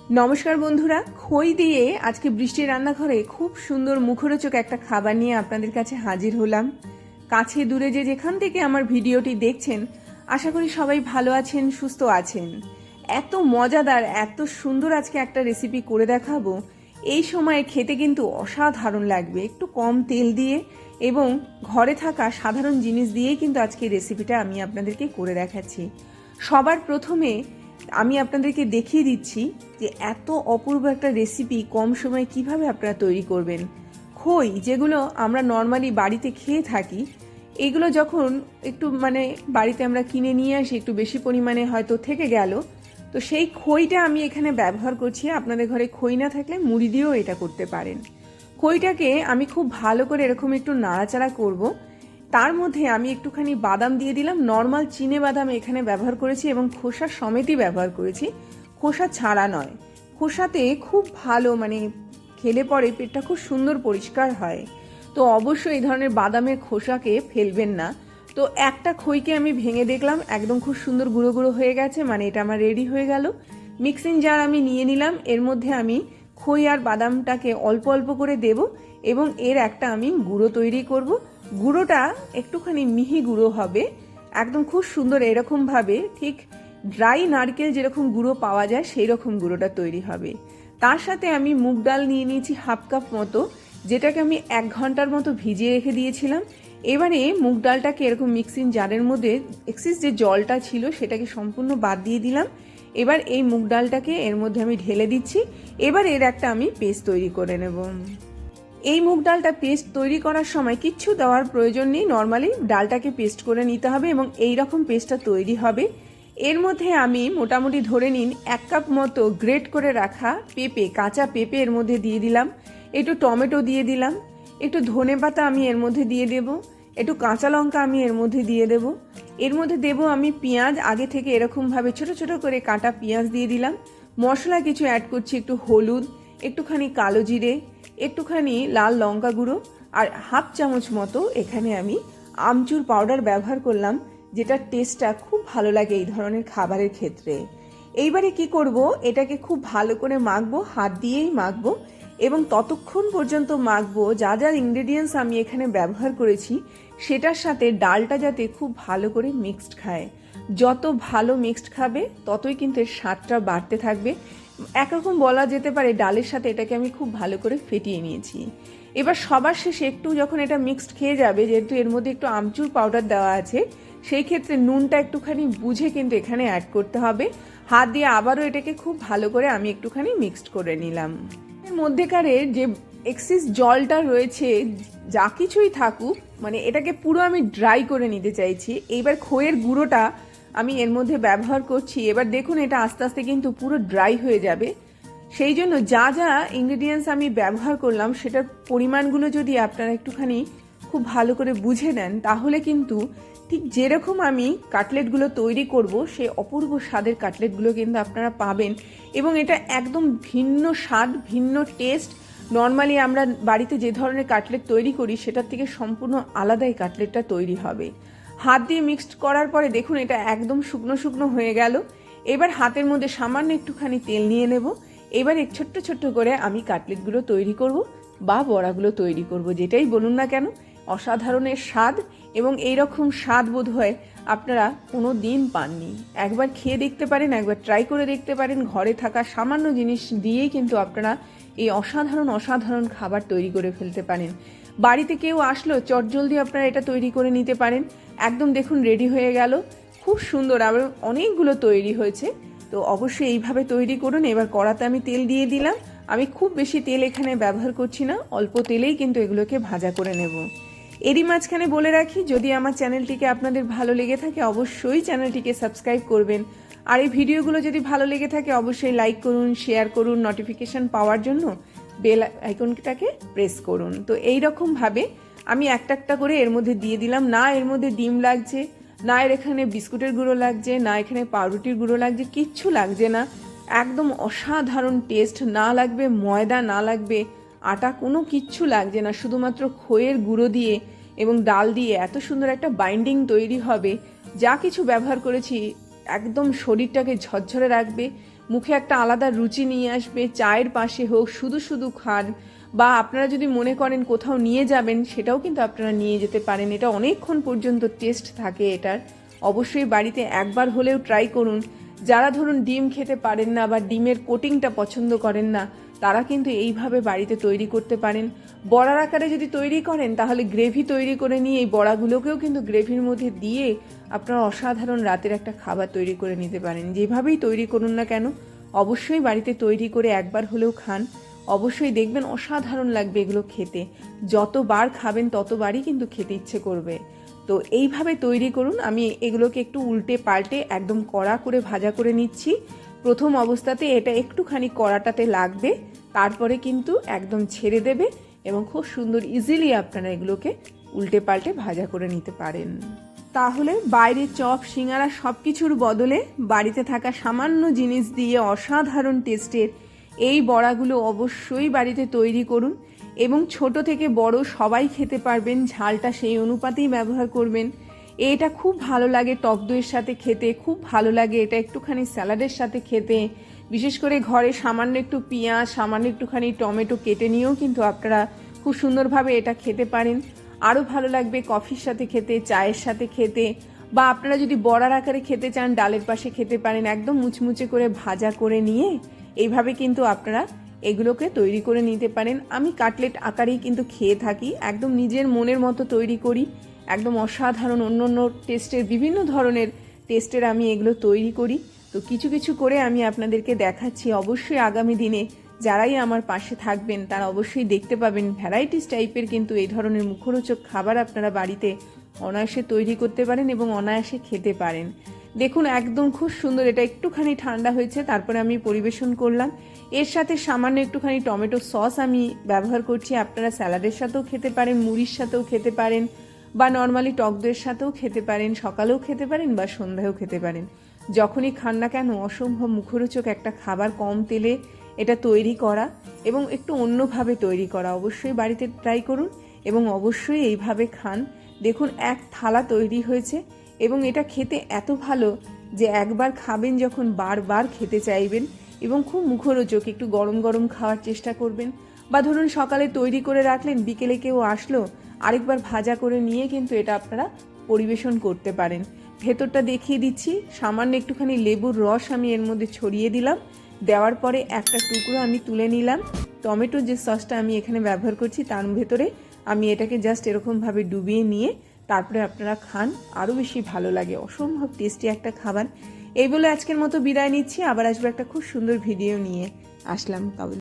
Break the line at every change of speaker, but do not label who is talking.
নমস্কার বন্ধুরা, খই দিয়ে আজকে বৃষ্টির রান্নাঘরে খুব সুন্দর মুখরোচক একটা খাবার নিয়ে আপনাদের কাছে হাজির হলাম। কাছে দূরে যে যেখান থেকে আমার ভিডিওটি দেখছেন, আশা করি সবাই ভালো আছেন, সুস্থ আছেন। এত মজাদার, এত সুন্দর আজকে একটা রেসিপি করে দেখাবো। এই সময়ে খেতে কিন্তু অসাধারণ লাগবে, একটু কম তেল দিয়ে এবং ঘরে থাকা সাধারণ জিনিস দিয়েই কিন্তু আজকে রেসিপিটা আমি আপনাদেরকে করে দেখাচ্ছি। সবার প্রথমে আমি আপনাদেরকে দেখিয়ে দিচ্ছি যে এত অপূর্ব একটা রেসিপি কম সময়ে কিভাবে আপনারা তৈরি করবেন। খই যেগুলো আমরা নর্মালি বাড়িতে খেয়ে থাকি, এগুলো যখন একটু বাড়িতে আমরা কিনে নিয়ে আসি, একটু বেশি পরিমাণে হয়তো থেকে গেল, তো সেই খইটা আমি এখানে ব্যবহার করছি। আপনাদের ঘরে খই না থাকলে মুড়ি দিয়েও এটা করতে পারেন। খইটাকে আমি খুব ভালো করে এরকম একটু নাড়াচাড়া করব। তার মধ্যে আমি একটুখানি বাদাম দিয়ে দিলাম, নর্মাল চিনে বাদাম এখানে ব্যবহার করেছি এবং খোসা সমেতই ব্যবহার করেছি, খোসা ছাড়া নয়। খোসাতে খুব ভালো খেলে পরে পেটটা খুব সুন্দর পরিষ্কার হয়। তো অবশ্যই এই ধরনের বাদামের খোসাকে ফেলবেন না। তো একটা খইকে আমি ভেঙে দেখলাম, একদম খুব সুন্দর গুঁড়ো গুঁড়ো হয়ে গেছে, এটা আমার রেডি হয়ে গেল। মিক্সিং জার আমি নিয়ে নিলাম, এর মধ্যে আমি খই আর বাদামটাকে অল্প অল্প করে দেব এবং এর একটা আমি গুঁড়ো তৈরি করব। গুঁড়োটা একটুখানি মিহি গুঁড়ো হবে, একদম খুব সুন্দর এরকমভাবে, ঠিক ড্রাই নারকেল যেরকম গুঁড়ো পাওয়া যায় সেই রকম গুঁড়োটা তৈরি হবে। তার সাথে আমি মুগ ডাল নিয়ে নিয়েছি হাফ কাপ মতো, যেটাকে আমি 1 ঘন্টার মতো ভিজিয়ে রেখে দিয়েছিলাম। এবারে মুগ ডালটাকে এরকম মিক্সিং জারের মধ্যে এক্সেস যে জলটা ছিল সেটাকে সম্পূর্ণ বাদ দিয়ে দিলাম। এবার এই মুগ ডালটাকে এর মধ্যে আমি ঢেলে দিচ্ছি। এবার এর একটা আমি পেস্ট তৈরি করে নেব। এই মুগ ডালটা পেস্ট তৈরি করার সময় কিচ্ছু দেওয়ার প্রয়োজন নেই, নর্মালি ডালটাকে পেস্ট করে নিতে হবে এবং এই রকম পেস্টটা তৈরি হবে। এর মধ্যে আমি মোটামুটি ধরে নিন 1 কাপ মতো গ্রেট করে রাখা পেঁপে, কাঁচা পেঁপে এর মধ্যে দিয়ে দিলাম, একটু টমেটো দিয়ে দিলাম, একটু ধনেপাতা আমি এর মধ্যে দিয়ে দেব, একটু কাঁচা লঙ্কা আমি এর মধ্যে দিয়ে দেব। এর মধ্যে দেব আমি পেঁয়াজ, আগে থেকে এরকমভাবে ছোট ছোট করে কাটা পেঁয়াজ দিয়ে দিলাম। মশলা কিছু অ্যাড করছি, একটু হলুদ, একটুখানি কালো জিরে, একটুখানি লাল লঙ্কা গুঁড়ো আর হাফ চামচ মতো এখানে আমি আমচুর পাউডার ব্যবহার করলাম, যেটা টেস্টটা খুব ভালো লাগে এই ধরনের খাবারের ক্ষেত্রে। এইবারে কি করব, এটাকে খুব ভালো করে মাখবো, হাত দিয়েই মাখবো এবং ততক্ষণ পর্যন্ত মাখবো যা যা ইনগ্রেডিয়েন্টস আমি এখানে ব্যবহার করেছি সেটার সাথে ডালটা যাতে খুব ভালো করে মিক্সড খায়। যত ভালো মিক্সড খাবে ততই কিন্তু এর স্বাদটা বাড়তে থাকবে। একরকম বলা যেতে পারে ডালের সাথে এটাকে আমি খুব ভালো করে ফেটিয়ে নিয়েছি। এবার সবার শেষে একটু যখন এটা মিক্সড খেয়ে যাবে, যেহেতু এর মধ্যে একটু আমচুর পাউডার দেওয়া আছে, সেই ক্ষেত্রে নুনটা একটুখানি বুঝে কিন্তু এখানে অ্যাড করতে হবে। হাত দিয়ে আবারও এটাকে খুব ভালো করে আমি একটুখানি মিক্সড করে নিলাম। এর মধ্যেকারের যে এক্সেস জলটা রয়েছে, যা কিছুই থাকুক, এটাকে পুরো আমি ড্রাই করে নিতে চাইছি। এইবার খইয়ের গুঁড়োটা আমি এর মধ্যে ব্যবহার করছি। এবার দেখুন এটা আস্তে আস্তে কিন্তু পুরো ড্রাই হয়ে যাবে। সেই জন্য যা যা ইনগ্রেডিয়েন্টস আমি ব্যবহার করলাম সেটার পরিমাণগুলো যদি আপনারা একটুখানি খুব ভালো করে বুঝে নেন, তাহলে কিন্তু ঠিক যেরকম আমি কাটলেটগুলো তৈরি করব সেই অপূর্ব স্বাদের কাটলেটগুলো কিন্তু আপনারা পাবেন এবং এটা একদম ভিন্ন স্বাদ, ভিন্ন টেস্ট। নর্মালি আমরা বাড়িতে যে ধরনের কাটলেট তৈরি করি সেটার থেকে সম্পূর্ণ আলাদা এই কাটলেটটা তৈরি হবে। হাত দিয়ে মিক্সড করার পরে দেখুন এটা একদম শুকনো শুকনো হয়ে গেল। এবার হাতের মধ্যে সামান্য একটুখানি তেল নিয়ে নেব। এবার ছোট্ট ছোট্ট করে আমি কাটলেটগুলো তৈরি করব বা বড়াগুলো তৈরি করব, যেটাই বলুন না কেন, অসাধারণের স্বাদ এবং এইরকম স্বাদ বোধ হয় আপনারা কোনো দিন পাননি। একবার খেয়ে দেখতে পারেন, একবার ট্রাই করে দেখতে পারেন। ঘরে থাকা সামান্য জিনিস দিয়েই কিন্তু আপনারা এই অসাধারণ অসাধারণ খাবার তৈরি করে ফেলতে পারেন। বাড়িতে কেউ আসলো চটজলদি আপনারা এটা তৈরি করে নিতে পারেন। একদম দেখুন রেডি হয়ে গেল, খুব সুন্দর, আবার অনেকগুলো তৈরি হয়েছে। তো অবশ্যই এইভাবে তৈরি করুন। এবার কড়াতে আমি তেল দিয়ে দিলাম। আমি খুব বেশি তেল এখানে ব্যবহার করছি না, অল্প তেলেই কিন্তু এগুলোকে ভাজা করে নেব। এরই মাঝখানে বলে রাখি, যদি আমার চ্যানেলটিকে আপনাদের ভালো লেগে থাকে অবশ্যই চ্যানেলটিকে সাবস্ক্রাইব করবেন। আর এই ভিডিওগুলো যদি ভালো লেগে থাকে অবশ্যই লাইক করুন, শেয়ার করুন, নোটিফিকেশন পাওয়ার জন্য বেল আইকনটাকে প্রেস করুন। তো এই রকমভাবে আমি একটা একটা করে এর মধ্যে দিয়ে দিলাম। না এর মধ্যে ডিম লাগছে, না এর এখানে বিস্কুটের গুঁড়ো লাগছে, না এখানে পাউরুটির গুঁড়ো লাগছে, কিচ্ছু লাগছে না। একদম অসাধারণ টেস্ট, না লাগবে ময়দা, না লাগবে আটা, কোনো কিচ্ছু লাগছে না। শুধুমাত্র খইয়ের গুঁড়ো দিয়ে এবং ডাল দিয়ে এত সুন্দর একটা বাইন্ডিং তৈরি হবে। যা কিছু ব্যবহার করেছি একদম শরীরটাকে ঝরঝরে রাখবে, মুখে একটা আলাদা রুচি নিয়ে আসবে। চায়ের পাশে হোক, শুধু শুধু খান, বা আপনারা যদি মনে করেন কোথাও নিয়ে যাবেন, সেটাও কিন্তু আপনারা নিয়ে যেতে পারেন। এটা অনেকক্ষণ পর্যন্ত টেস্ট থাকে এটার। অবশ্যই বাড়িতে একবার হলেও ট্রাই করুন। যারা ধরুন ডিম খেতে পারেন না বা ডিমের কোটিংটা পছন্দ করেন না, তারা কিন্তু এইভাবে বাড়িতে তৈরি করতে পারেন। বড়ার আকারে যদি তৈরি করেন, তাহলে গ্রেভি তৈরি করে নিয়ে এই বড়াগুলোকেও কিন্তু গ্রেভির মধ্যে দিয়ে আপনারা অসাধারণ রাতের একটা খাবার তৈরি করে নিতে পারেন। যেভাবেই তৈরি করুন না কেন, অবশ্যই বাড়িতে তৈরি করে একবার হলেও খান। অবশ্যই দেখবেন অসাধারণ লাগবে এগুলো খেতে। যতবার খাবেন ততবারই কিন্তু খেতে ইচ্ছে করবে। তো এইভাবে তৈরি করুন। আমি এগুলোকে একটু উল্টে পাল্টে একদম কড়া করে ভাজা করে নিচ্ছি। প্রথম অবস্থাতে এটা একটুখানি কড়াটাতে লাগবে, তারপরে কিন্তু একদম ছেড়ে দেবে এবং খুব সুন্দর ইজিলি আপনারা এগুলোকে উল্টে পাল্টে ভাজা করে নিতে পারেন। তাহলে বাইরে চপ, সিঙ্গারা সব কিছুর বদলে বাড়িতে থাকা সামান্য জিনিস দিয়ে অসাধারণ টেস্টের এই বড়াগুলো অবশ্যই বাড়িতে তৈরি করুন এবং ছোট থেকে বড় সবাই খেতে পারবেন। ঝালটা সেই অনুপাতেই ব্যবহার করবেন। এটা খুব ভালো লাগে টক দইয়ের সাথে খেতে, খুব ভালো লাগে এটা একটুখানি স্যালাডের সাথে খেতে। বিশেষ করে ঘরে সামান্য একটু পেঁয়াজ, সামান্য একটুখানি টমেটো কেটে নিয়েও কিন্তু আপনারা খুব সুন্দরভাবে এটা খেতে পারেন। আরও ভালো লাগবে কফির সাথে খেতে, চায়ের সাথে খেতে, বা আপনারা যদি বড়ার আকারে খেতে চান ডালের পাশে খেতে পারেন। একদম মুচমুচে করে ভাজা করে নিয়ে এইভাবে কিন্তু আপনারা এগুলোকে তৈরি করে নিতে পারেন। আমি কাটলেট আকারেই কিন্তু খেয়ে থাকি, একদম নিজের মনের মতো তৈরি করি। একদম অসাধারণ অন্য অন্য টেস্টের, বিভিন্ন ধরনের টেস্টের আমি এগুলো তৈরি করি। তো কিছু কিছু করে আমি আপনাদেরকে দেখাচ্ছি। অবশ্যই আগামী দিনে যারাই আমার পাশে থাকবেন তারা অবশ্যই দেখতে পাবেন ভ্যারাইটিস টাইপের কিন্তু এই ধরনের মুখরোচক খাবার আপনারা বাড়িতে অনায়াসে তৈরি করতে পারেন এবং অনায়াসে খেতে পারেন। দেখুন একদম খুব সুন্দর। এটা একটুখানি ঠান্ডা হয়েছে, তারপরে আমি পরিবেশন করলাম। এর সাথে সামান্য একটুখানি টমেটো সস আমি ব্যবহার করছি। আপনারা স্যালাডের সাথেও খেতে পারেন, মুড়ির সাথেও খেতে পারেন, বা নর্মালি টক দইয়ের সাথেও খেতে পারেন, সকালেও খেতে পারেন বা সন্ধ্যায়ও খেতে পারেন। যখনই খান না কেন অসম্ভব মুখরোচক একটা খাবার, কম তেলে এটা তৈরি করা এবং একটু অন্যভাবে তৈরি করা। অবশ্যই বাড়িতে ট্রাই করুন এবং অবশ্যই এইভাবে খান। দেখুন এক থালা তৈরি হয়েছে এবং এটা খেতে এত ভালো যে একবার খাবেন যখন বারবার খেতে চাইবেন এবং খুব মুখরোচক। একটু গরম গরম খাওয়ার চেষ্টা করবেন, বা ধরুন সকালে তৈরি করে রাখলেন, বিকেলে কেউ আসলো, আরেকবার ভাজা করে নিয়ে কিন্তু এটা আপনারা পরিবেশন করতে পারেন। ভেতরটা দেখিয়ে দিচ্ছি। সামান্য একটুখানি লেবুর রস আমি এর মধ্যে ছড়িয়ে দিলাম। দেওয়ার পরে একটা টুকরো আমি তুলে নিলাম। টমেটোর যে সসটা আমি এখানে ব্যবহার করছি তার ভেতরে আমি এটাকে জাস্ট এরকমভাবে ডুবিয়ে নিয়ে তারপরে আপনারা খান, আরও বেশি ভালো লাগে। অসম্ভব টেস্টি একটা খাবার। এই বলে আজকের মতো বিদায় নিচ্ছি। আবার আসবো একটা খুব সুন্দর ভিডিও নিয়ে। আসলাম।